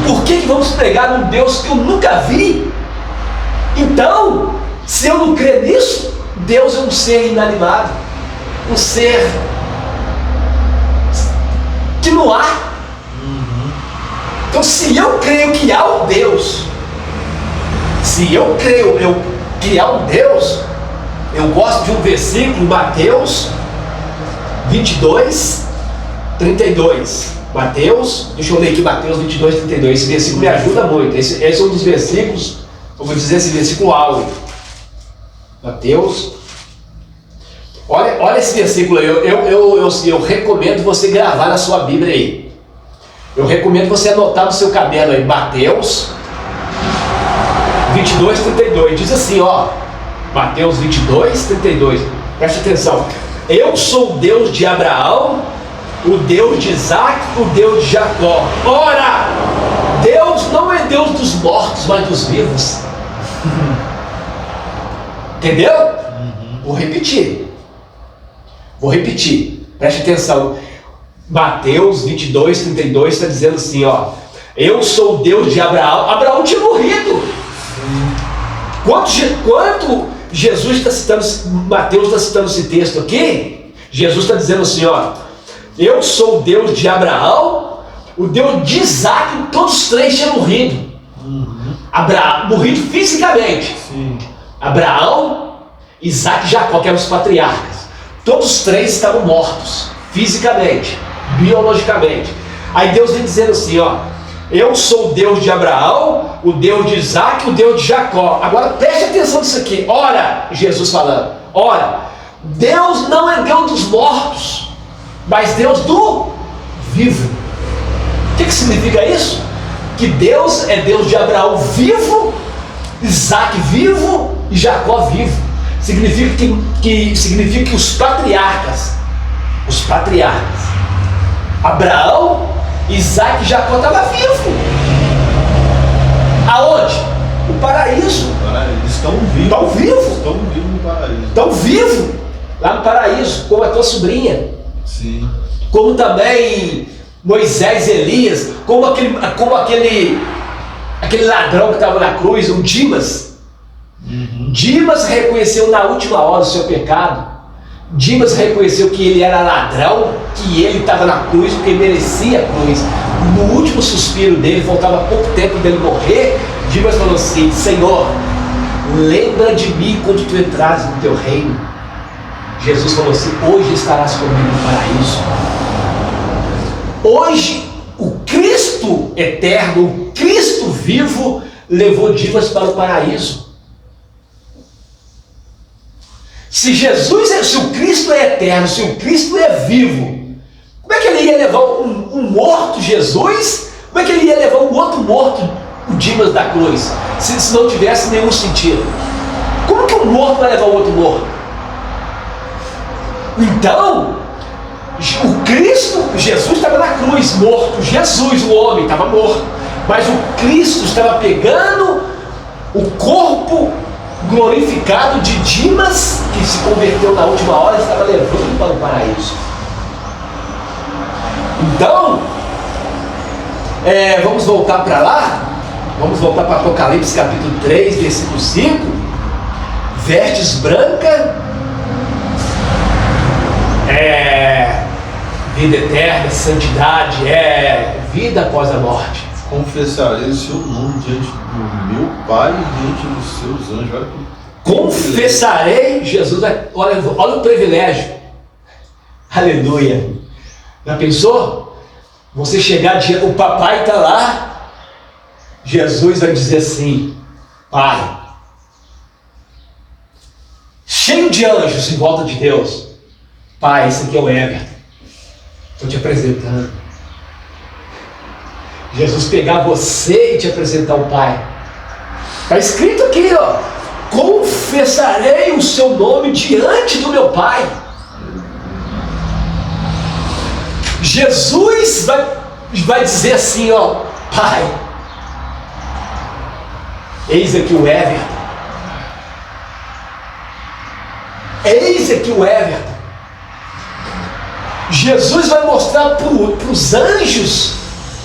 Por que vamos pregar num Deus que eu nunca vi? Então, se eu não crer nisso, Deus é um ser inanimado, um ser que não há. Então, se eu creio que há um Deus, que há um Deus, eu gosto de um versículo, Mateus 22, 32. Mateus, deixa eu ler aqui, Mateus 22, 32. Esse versículo me ajuda muito. Esse é um dos versículos, eu vou dizer esse versículo áureo. Mateus. Olha esse versículo aí. Eu recomendo você gravar na sua Bíblia aí. Eu recomendo você anotar no seu caderno aí. Mateus 22, 32. Diz assim, ó. Mateus 22, 32. Preste atenção. Eu sou o Deus de Abraão, o Deus de Isaac, o Deus de Jacó. Ora, Deus não é Deus dos mortos, mas dos vivos. Entendeu? Vou repetir. Preste atenção. Mateus 22, 32 está dizendo assim, ó. Eu sou o Deus de Abraão. Abraão tinha morrido. Quanto Jesus está citando, Mateus está citando esse texto aqui, Jesus está dizendo assim, ó. Eu sou o Deus de Abraão, o Deus de Isaac, todos os três tinham morrido. Abraão, morrido fisicamente. Sim. Abraão, Isaac e Jacó, que eram os patriarcas. Todos os três estavam mortos, fisicamente. biologicamente. Aí Deus vem dizendo assim, ó: eu sou o Deus de Abraão, o Deus de Isaac, o Deus de Jacó. Agora preste atenção nisso aqui. Ora, Jesus falando, ora, Deus não é Deus dos mortos, mas Deus do vivo. O que significa isso? Que Deus é Deus de Abraão vivo, Isaac vivo e Jacó vivo. Significa que os patriarcas, Abraão, Isaac e Jacó estavam vivos. Aonde? No paraíso. Eles estão vivos. Estão vivos. Estão vivos no paraíso. Estão vivos lá no paraíso, como a tua sobrinha. Sim. Como também Moisés e Elias, como aquele ladrão que estava na cruz, o Dimas. Dimas reconheceu na última hora o seu pecado. Dimas reconheceu que ele era ladrão, que ele estava na cruz porque merecia a cruz. No último suspiro dele, faltava pouco tempo dele morrer, Dimas falou assim: Senhor, lembra de mim quando tu entrares no teu reino. Jesus falou assim: hoje estarás comigo no paraíso. Hoje o Cristo eterno, o Cristo vivo, levou Dimas para o paraíso. Se o Cristo é eterno, se o Cristo é vivo, como é que ele ia levar um morto Jesus? Como é que ele ia levar um outro morto, o Dimas da cruz, se não tivesse nenhum sentido? Como que um morto vai levar o outro morto? Então, o Cristo, Jesus estava na cruz, morto. Jesus, o homem, estava morto. Mas o Cristo estava pegando o corpo glorificado de Dimas, que se converteu na última hora, e estava levando para o paraíso. Então, vamos voltar para lá. Vamos voltar para Apocalipse capítulo 3, versículo 5. Vestes branca, vida eterna, santidade, vida após a morte. Confessarei o seu nome diante do meu Pai e diante dos seus anjos. Olha que... Confessarei, Jesus, olha o privilégio. Aleluia. Já pensou? Você chegar, o papai está lá, Jesus vai dizer assim: Pai, cheio de anjos em volta de Deus, Pai, esse aqui é o Everton, estou te apresentando. Jesus pegar você e te apresentar o Pai. Está escrito aqui, ó: confessarei o seu nome diante do meu Pai. Jesus vai dizer assim, ó: Pai, eis aqui o Everton. Eis aqui o Everton. Jesus vai mostrar para os anjos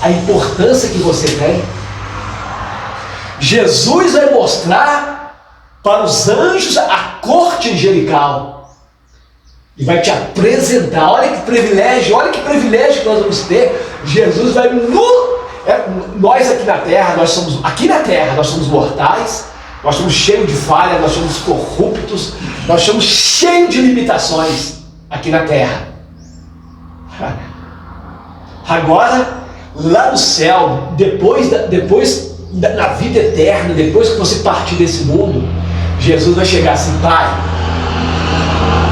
a importância que você tem. Jesus vai mostrar para os anjos a corte angelical e vai te apresentar. Olha que privilégio que nós vamos ter. Jesus vai nós aqui na terra, nós somos mortais, nós somos cheios de falha, nós somos corruptos, nós somos cheios de limitações aqui na terra. Agora, lá no céu, depois na vida eterna, depois que você partir desse mundo, Jesus vai chegar assim: Pai,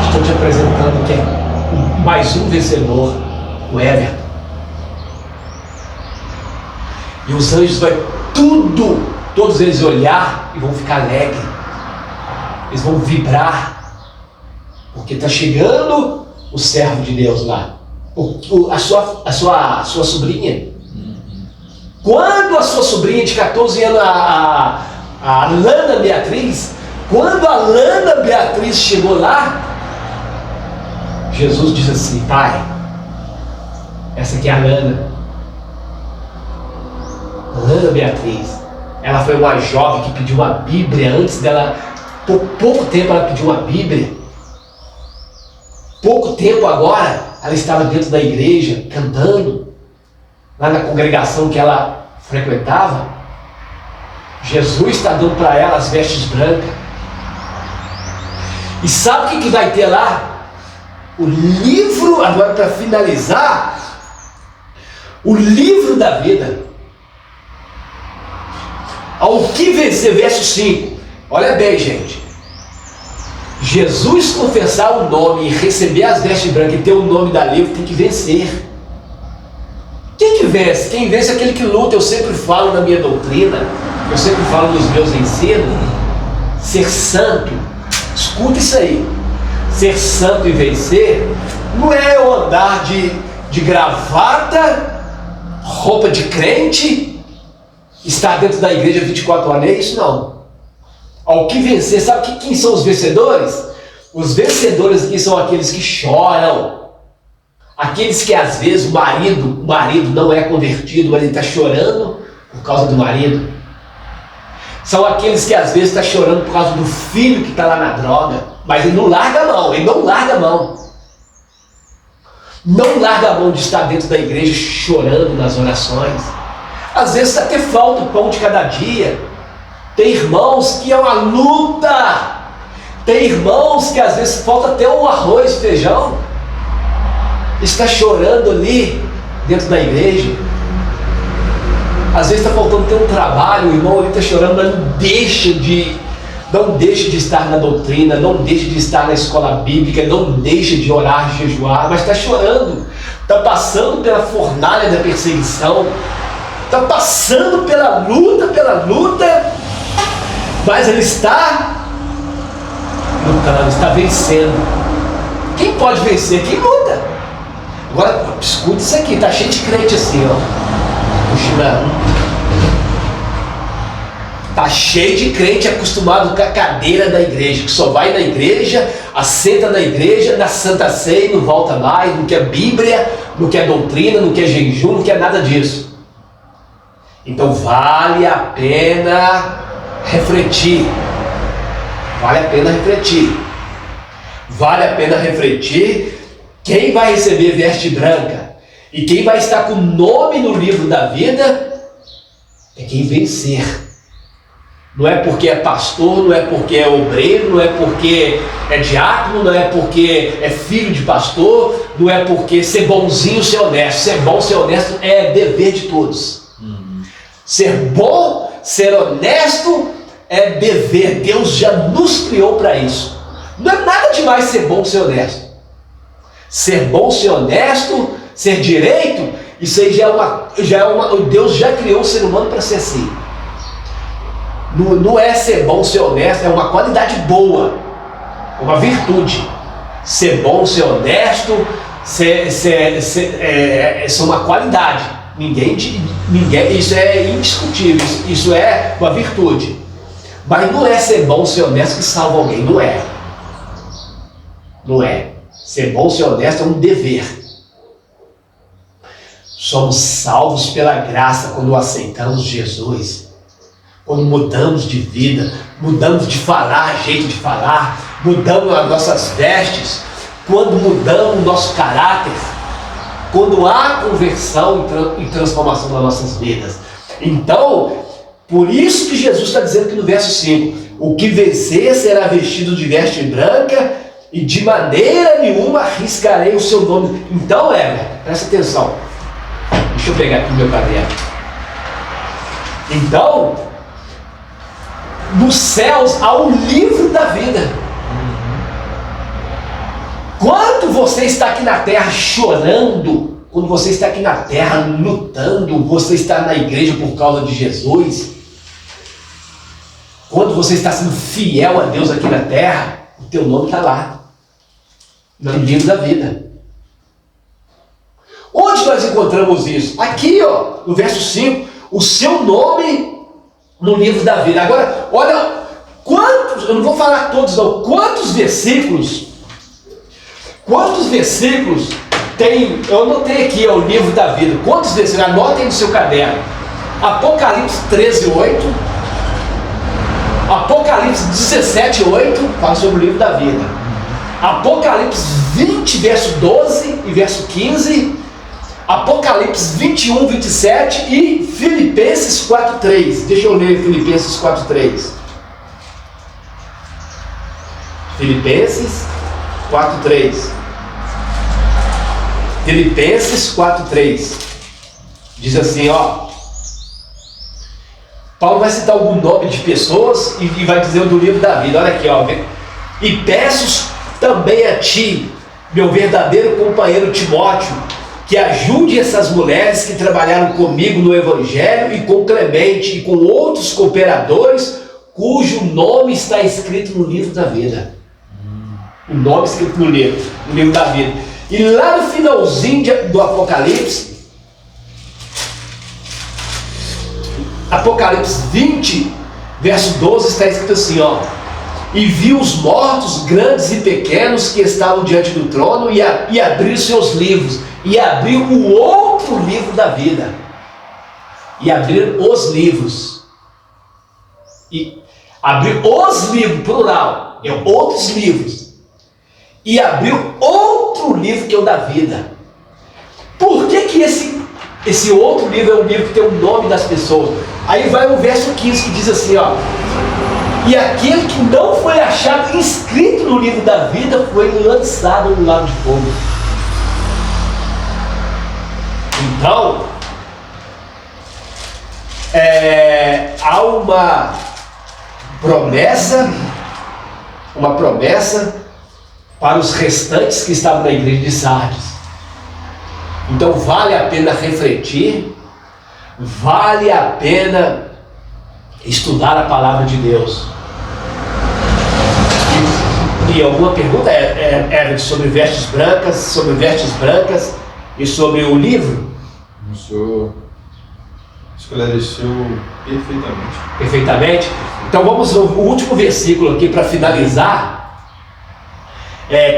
estou te apresentando que é mais um vencedor, o Everton. E os anjos vão todos eles olhar e vão ficar alegres, eles vão vibrar, porque está chegando o servo de Deus lá, a sua sobrinha. Quando a sua sobrinha de 14 anos, a Lana Beatriz, quando a Lana Beatriz chegou lá, Jesus diz assim: Pai, essa aqui é a Lana Beatriz. Ela foi uma jovem que pediu uma Bíblia antes dela, por pouco tempo ela pediu uma Bíblia. Pouco tempo agora, ela estava dentro da igreja, cantando, lá na congregação que ela frequentava. Jesus está dando para ela as vestes brancas. E sabe o que vai ter lá? O livro, agora para finalizar, o livro da vida. Ao que vencer, verso 5. Olha bem, gente. Jesus confessar o nome e receber as vestes brancas e ter o nome da livro tem que vencer. Quem que vence? Quem vence é aquele que luta. Eu sempre falo na minha doutrina, eu sempre falo nos meus ensinos, ser santo. Escuta isso aí. Ser santo e vencer não é eu andar de gravata, roupa de crente, estar dentro da igreja 24 horas. Não é isso não. Ao que vencer, sabe quem são os vencedores? Os vencedores aqui são aqueles que choram. Aqueles que às vezes o marido não é convertido, mas ele está chorando por causa do marido. São aqueles que às vezes está chorando por causa do filho que está lá na droga, mas ele não larga a mão, Não larga a mão de estar dentro da igreja chorando nas orações. Às vezes até falta o pão de cada dia. Tem irmãos que é uma luta. Tem irmãos que às vezes falta até o arroz e feijão. Está chorando ali dentro da igreja. Às vezes está faltando ter um trabalho, o irmão ali está chorando, mas não deixa de estar na doutrina, não deixa de estar na escola bíblica, não deixa de orar, de jejuar, mas está chorando, está passando pela fornalha da perseguição, está passando pela luta, mas ele está lutando, está vencendo. Quem pode vencer? Quem luta. Agora, escuta isso aqui, tá cheio de crente assim, ó. Tá cheio de crente acostumado com a cadeira da igreja, que só vai na igreja, assenta na igreja, na Santa Ceia e não volta mais, não quer Bíblia, não quer doutrina, não quer jejum, não quer nada disso. Então vale a pena refletir. Vale a pena refletir. Quem vai receber veste branca e quem vai estar com o nome no livro da vida é quem vencer. Não é porque é pastor, não é porque é obreiro, não é porque é diácono, não é porque é filho de pastor, não é porque ser bonzinho, ser honesto. Ser bom, ser honesto é dever de todos. Ser bom, ser honesto é dever. Deus já nos criou para isso. Não é nada demais ser bom, ser honesto. Ser bom, ser honesto, ser direito, isso aí Deus já criou o ser humano para ser assim. Não é ser bom, ser honesto, é uma qualidade boa, uma virtude. Ser bom, ser honesto, é uma qualidade. Ninguém, isso é indiscutível, isso é uma virtude. Mas não é ser bom, ser honesto que salva alguém, não é. Ser bom, ser honesto é um dever. Somos salvos pela graça quando aceitamos Jesus. Quando mudamos de vida, mudamos de falar, jeito de falar, mudamos as nossas vestes, quando mudamos o nosso caráter, quando há conversão e transformação nas nossas vidas. Então, por isso que Jesus está dizendo aqui no verso 5, o que vencer será vestido de veste branca, e de maneira nenhuma arriscarei o seu nome. Então, presta atenção. Deixa eu pegar aqui o meu caderno. Então, nos céus há o livro da vida. Quando você está aqui na terra chorando, quando você está aqui na terra lutando, você está na igreja por causa de Jesus, quando você está sendo fiel a Deus aqui na terra, o teu nome está lá, no livro da vida. Onde nós encontramos isso? Aqui, ó, no verso 5, o seu nome no livro da vida. Agora, olha, quantos, eu não vou falar todos não, quantos versículos tem, eu anotei aqui, ó, o livro da vida. Quantos versículos? Anotem no seu caderno. Apocalipse 13:8, Apocalipse 17:8, fala sobre o livro da vida. Apocalipse 20, verso 12 e verso 15, Apocalipse 21, 27 e Filipenses 4:3. Deixa eu ler Filipenses 4:3. Filipenses 4:3. Filipenses 4:3. Diz assim, ó. Paulo vai citar algum nome de pessoas e vai dizer o do livro da vida. Olha aqui, ó. E peço também a ti, meu verdadeiro companheiro Timóteo, que ajude essas mulheres que trabalharam comigo no Evangelho e com Clemente e com outros cooperadores, cujo nome está escrito no livro da vida. O nome escrito no livro da vida. E lá no finalzinho do Apocalipse, Apocalipse 20, verso 12, está escrito assim, ó. E vi os mortos, grandes e pequenos, que estavam diante do trono, e abriu seus livros, e abriu o outro livro da vida. E abriu os livros. E abriu os livros, plural, outros livros. E abriu outro livro que é o da vida. Por que esse outro livro é um livro que tem o nome das pessoas? Aí vai o verso 15 que diz assim, ó. E aquele que não foi achado inscrito no livro da vida foi lançado no lago de fogo. Então, há uma promessa para os restantes que estavam na igreja de Sardes. Então vale a pena refletir, vale a pena estudar a palavra de Deus. E alguma pergunta era sobre vestes brancas e sobre o livro? O senhor esclareceu Perfeitamente. Então vamos ao último versículo aqui para finalizar.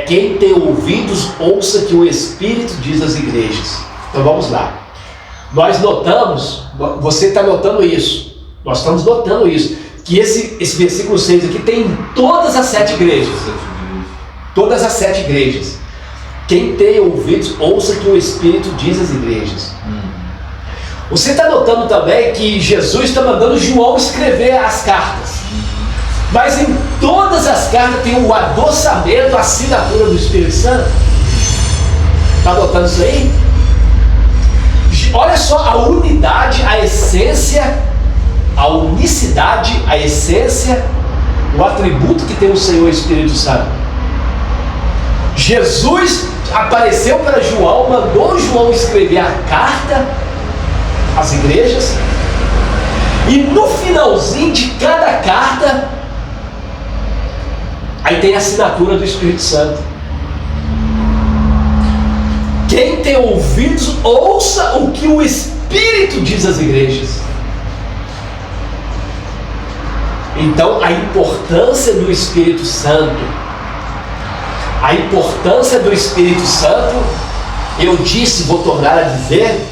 Quem tem ouvidos, ouça que o Espírito diz às igrejas. Então vamos lá. Nós notamos, você está notando isso, nós estamos notando isso, que esse versículo 6 aqui tem em todas as 7 igrejas. Todas as 7 igrejas. Quem tem ouvidos, ouça que o Espírito diz às igrejas. Você está notando também que Jesus está mandando João escrever as cartas. Mas em todas as cartas tem o adossamento, a assinatura do Espírito Santo. Está notando isso aí? Olha só a unidade, a essência, a unicidade, a essência, o atributo que tem o Senhor Espírito Santo. Jesus apareceu para João, mandou João escrever a carta às igrejas, e no finalzinho de cada carta, aí tem a assinatura do Espírito Santo. Quem tem ouvidos, ouça o que o Espírito diz às igrejas. Então, a importância do Espírito Santo, eu disse, vou tornar a dizer,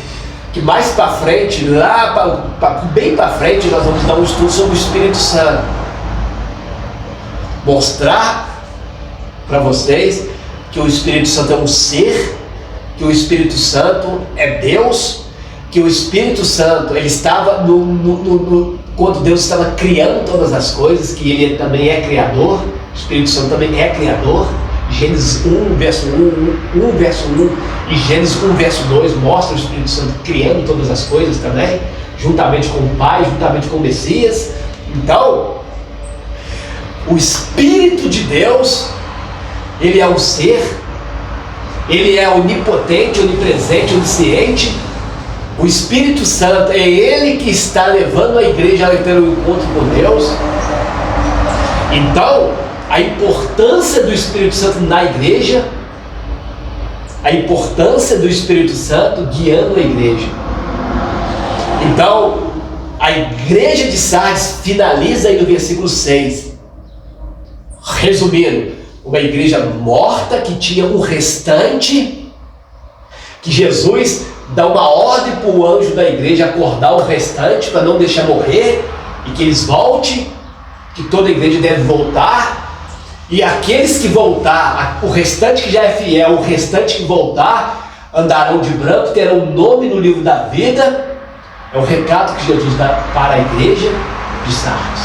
que mais para frente, bem para frente, nós vamos dar um estudo sobre o Espírito Santo. Mostrar para vocês que o Espírito Santo é um ser, que o Espírito Santo é Deus, que o Espírito Santo, ele estava quando Deus estava criando todas as coisas, que ele também é criador, o Espírito Santo também é criador. Gênesis 1, verso 1 e Gênesis 1, verso 2 mostra o Espírito Santo criando todas as coisas também, juntamente com o Pai, juntamente com o Messias. Então, o Espírito de Deus, ele é um ser, ele é onipotente, onipresente, onisciente. O Espírito Santo é ele que está levando a igreja a ter um encontro com Deus. Então, a importância do Espírito Santo na igreja, a importância do Espírito Santo guiando a igreja. Então, a igreja de Sardes finaliza aí no versículo 6. Resumindo, uma igreja morta que tinha um restante, que Jesus dá uma ordem para o anjo da igreja acordar o restante para não deixar morrer e que eles voltem, que toda a igreja deve voltar. E aqueles que voltar, o restante que já é fiel, o restante que voltar, andarão de branco, terão um nome no livro da vida. É o recado que Jesus dá para a igreja de Sardes.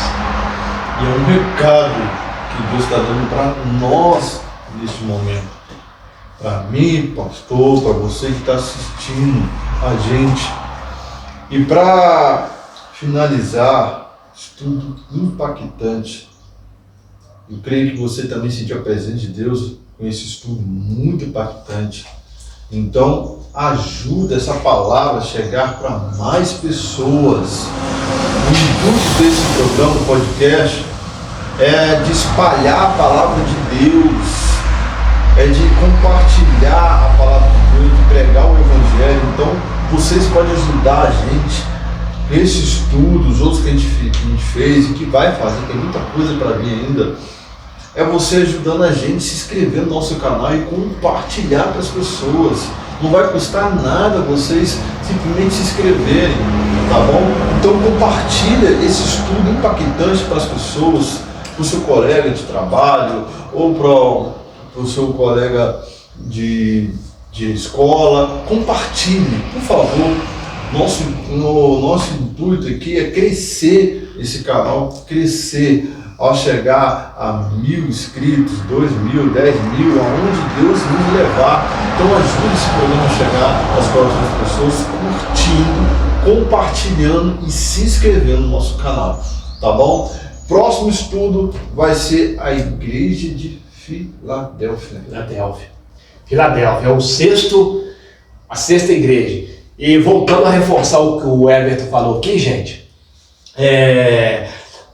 E é um recado que Deus está dando para nós neste momento. Para mim, pastor, para você que está assistindo a gente. E para finalizar, estudo impactante. Eu creio que você também sentiu a presença de Deus com esse estudo muito impactante. Então, ajuda essa palavra a chegar para mais pessoas. O intuito desse programa, podcast, é de espalhar a palavra de Deus, é de compartilhar a palavra de Deus, de pregar o Evangelho. Então, vocês podem ajudar a gente com esse estudo, os outros que a gente fez e que vai fazer, tem muita coisa para vir ainda. É você ajudando a gente a se inscrever no nosso canal e compartilhar para as pessoas. Não vai custar nada vocês simplesmente se inscreverem, tá bom? Então compartilha esse estudo impactante para as pessoas, para o seu colega de trabalho ou para o seu colega de escola. Compartilhe, por favor. Nosso intuito aqui é crescer esse canal, crescer. Ao chegar a 1.000 inscritos, 2.000, 10.000, aonde Deus nos levar. Então ajude esse programa a chegar às próximas pessoas, curtindo, compartilhando e se inscrevendo no nosso canal, tá bom? Próximo estudo vai ser a Igreja de Filadélfia. Filadélfia é a sexta igreja. E voltando a reforçar o que o Everton falou aqui, gente,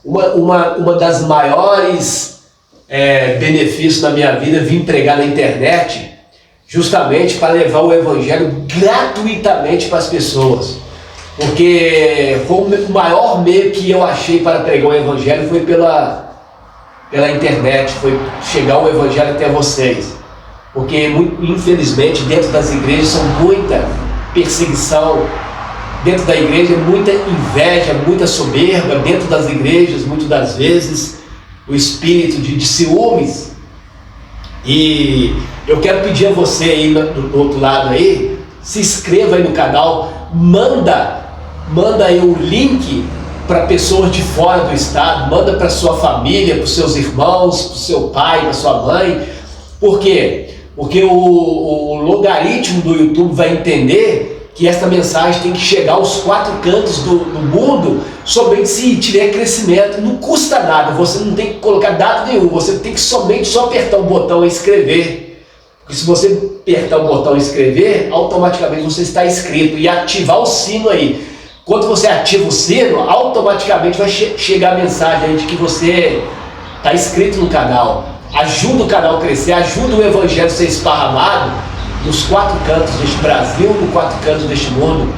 uma das maiores benefícios da minha vida é vir pregar na internet, justamente para levar o Evangelho gratuitamente para as pessoas. Porque foi o maior meio que eu achei para pregar o Evangelho foi pela internet, foi chegar o Evangelho até vocês. Porque, infelizmente, dentro das igrejas são muita perseguição, dentro da igreja muita inveja, muita soberba, dentro das igrejas, muitas das vezes, o espírito de ciúmes. E eu quero pedir a você aí do outro lado aí, se inscreva aí no canal, manda aí o link para pessoas de fora do estado, manda para sua família, para os seus irmãos, para o seu pai, para sua mãe. Por quê? Porque o logaritmo do YouTube vai entender que esta mensagem tem que chegar aos 4 cantos do mundo, somente se tiver crescimento. Não custa nada, você não tem que colocar dado nenhum, você tem que somente só apertar o botão inscrever. Porque se você apertar o botão inscrever, automaticamente você está inscrito, e ativar o sino aí. Quando você ativa o sino, automaticamente vai chegar a mensagem aí de que você está inscrito no canal. Ajuda o canal a crescer, ajuda o Evangelho a ser esparramado nos 4 cantos deste Brasil, nos 4 cantos deste mundo.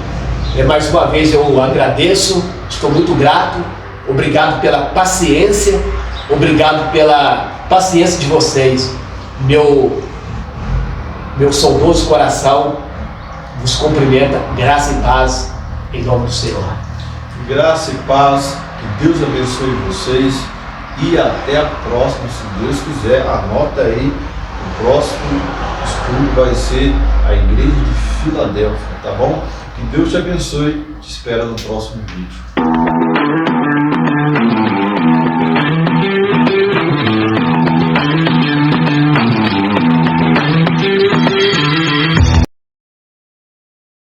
Mais uma vez eu agradeço, estou muito grato, obrigado pela paciência, obrigado pela paciência de vocês. Meu saudoso coração vos cumprimenta, graça e paz, em nome do Senhor. Graça e paz, que Deus abençoe vocês e até a próxima, se Deus quiser. Anota aí, o próximo estudo vai ser a Igreja de Filadélfia, tá bom? Que Deus te abençoe, te espero no próximo vídeo.